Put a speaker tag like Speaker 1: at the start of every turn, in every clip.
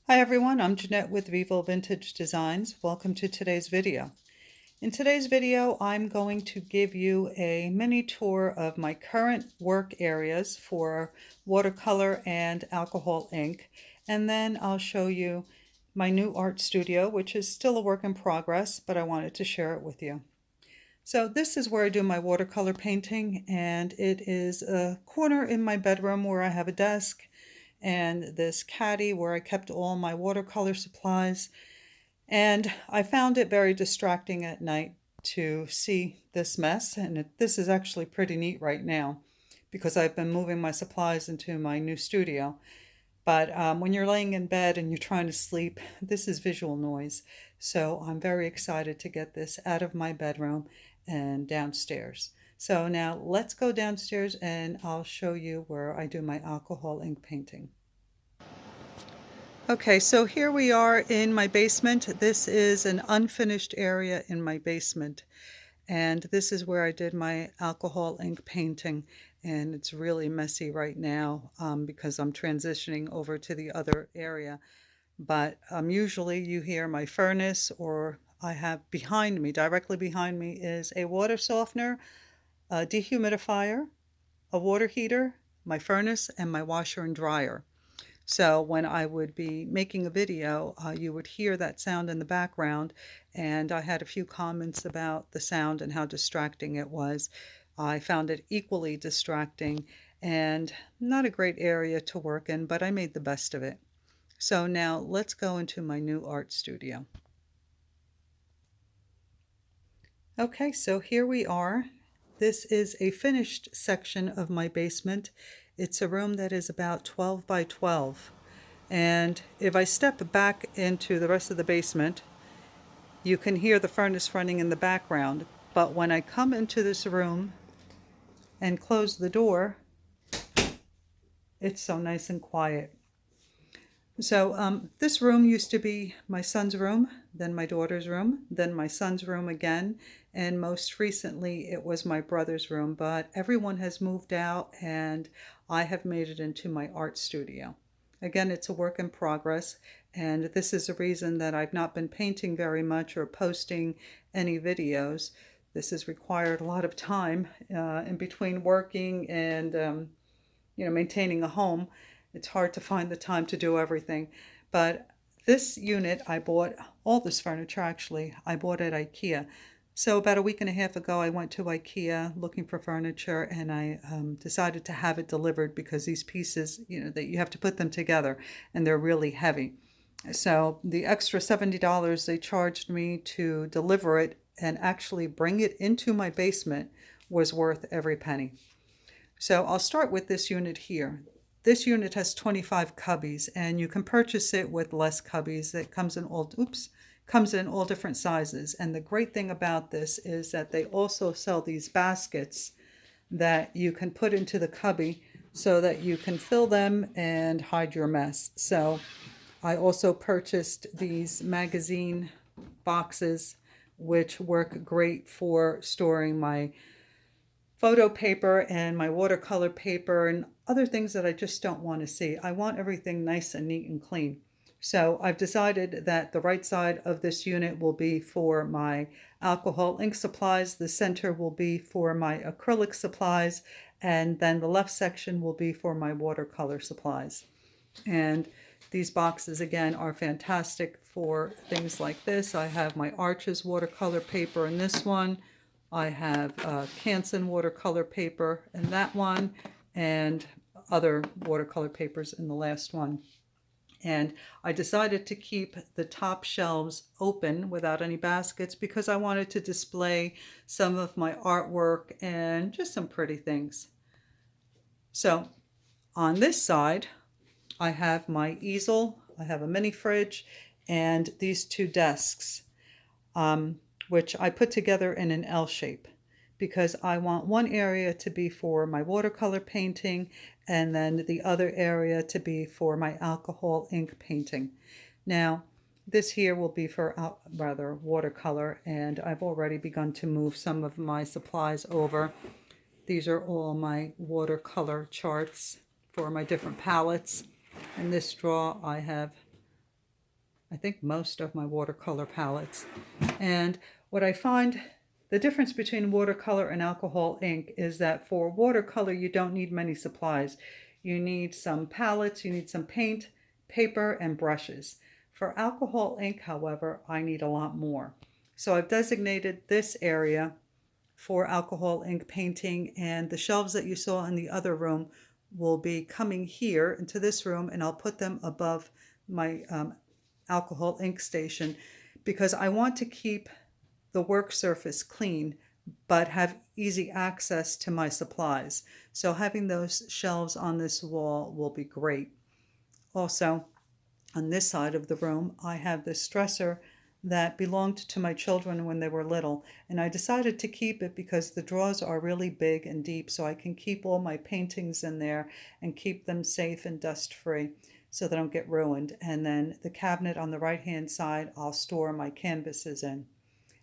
Speaker 1: Hi everyone, I'm Jeanette with Vivo Vintage Designs. Welcome to today's video. In today's video, I'm going to give you a mini tour of my current work areas for watercolor and alcohol ink, and then I'll show you my new art studio, which is still a work in progress, but I wanted to share it with you. So this is where I do my watercolor painting, and it is a corner in my bedroom where I have a desk and this caddy where I kept all my watercolor supplies. And I found it very distracting at night to see this mess. And this is actually pretty neat right now because I've been moving my supplies into my new studio. But when you're laying in bed and you're trying to sleep, this is visual noise. So I'm very excited to get this out of my bedroom and downstairs. So now let's go downstairs and I'll show you where I do my alcohol ink painting. Okay, so here we are in my basement. This is an unfinished area in my basement. And this is where I did my alcohol ink painting. And it's really messy right now because I'm transitioning over to the other area. But usually you hear my furnace, or I have behind me, directly behind me, is a water softener, a dehumidifier, a water heater, my furnace, and my washer and dryer. So when I would be making a video, you would hear that sound in the background, and I had a few comments about the sound and how distracting it was. I found it equally distracting and not a great area to work in, but I made the best of it. So now let's go into my new art studio. Okay, so here we are. This is a finished section of my basement. It's a room that is about 12 by 12. And if I step back into the rest of the basement, you can hear the furnace running in the background. But when I come into this room and close the door, it's so nice and quiet. So this room used to be my son's room, then my daughter's room, then my son's room again, and most recently it was my brother's room. But everyone has moved out and I have made it into my art studio. Again, it's a work in progress, and this is a reason that I've not been painting very much or posting any videos. This has required a lot of time in between working and maintaining a home. It's hard to find the time to do everything. But this unit I bought, all this furniture actually, I bought at IKEA. So about a week and a half ago, I went to IKEA looking for furniture, and I decided to have it delivered because these pieces, that you have to put them together, and they're really heavy. So the extra $70 they charged me to deliver it and actually bring it into my basement was worth every penny. So I'll start with this unit here. This unit has 25 cubbies, and you can purchase it with less cubbies. It comes in all different sizes. And the great thing about this is that they also sell these baskets that you can put into the cubby so that you can fill them and hide your mess. So I also purchased these magazine boxes, which work great for storing my photo paper and my watercolor paper and other things that I just don't want to see. I want everything nice and neat and clean. So I've decided that the right side of this unit will be for my alcohol ink supplies, the center will be for my acrylic supplies, and then the left section will be for my watercolor supplies. And these boxes, again, are fantastic for things like this. I have my Arches watercolor paper in this one. I have Canson watercolor paper in that one, and other watercolor papers in the last one. And I decided to keep the top shelves open without any baskets because I wanted to display some of my artwork and just some pretty things. So on this side, I have my easel, I have a mini fridge, and these two desks, which I put together in an L shape because I want one area to be for my watercolor painting and then the other area to be for my alcohol ink painting. Now, this here will be for watercolor, and I've already begun to move some of my supplies over. These are all my watercolor charts for my different palettes. In this drawer, I have I think most of my watercolor palettes. And what I find, the difference between watercolor and alcohol ink is that for watercolor, you don't need many supplies. You need some palettes, you need some paint, paper, and brushes. For alcohol ink, however, I need a lot more. So I've designated this area for alcohol ink painting, and the shelves that you saw in the other room will be coming here into this room, and I'll put them above my alcohol ink station because I want to keep the work surface clean but have easy access to my supplies. So having those shelves on this wall will be great. Also, on this side of the room, I have this dresser that belonged to my children when they were little, and I decided to keep it because the drawers are really big and deep, so I can keep all my paintings in there and keep them safe and dust free so they don't get ruined. And then the cabinet on the right hand side, I'll store my canvases in.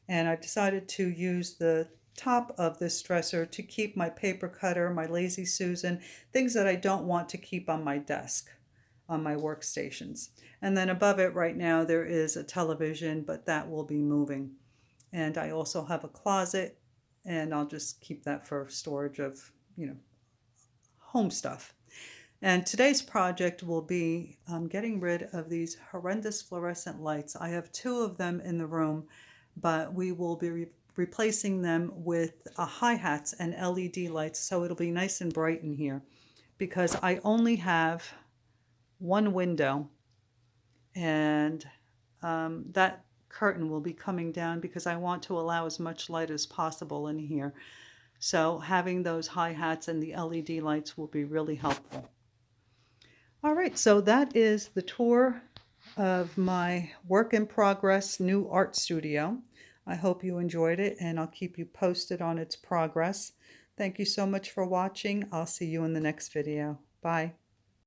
Speaker 1: And I've decided to use the top of this dresser to keep my paper cutter, my Lazy Susan, things that I don't want to keep on my desk, on my workstations. And then above it right now there is a television, but that will be moving. And I also have a closet, and I'll just keep that for storage of, home stuff. And today's project will be getting rid of these horrendous fluorescent lights. I have two of them in the room, but we will be replacing them with hi-hats and LED lights, so it'll be nice and bright in here because I only have one window, and that curtain will be coming down because I want to allow as much light as possible in here. So having those hi-hats and the LED lights will be really helpful. All right, so that is the tour of my work in progress new art studio. I hope you enjoyed it, and I'll keep you posted on its progress. Thank you so much for watching. I'll see you in the next video. Bye.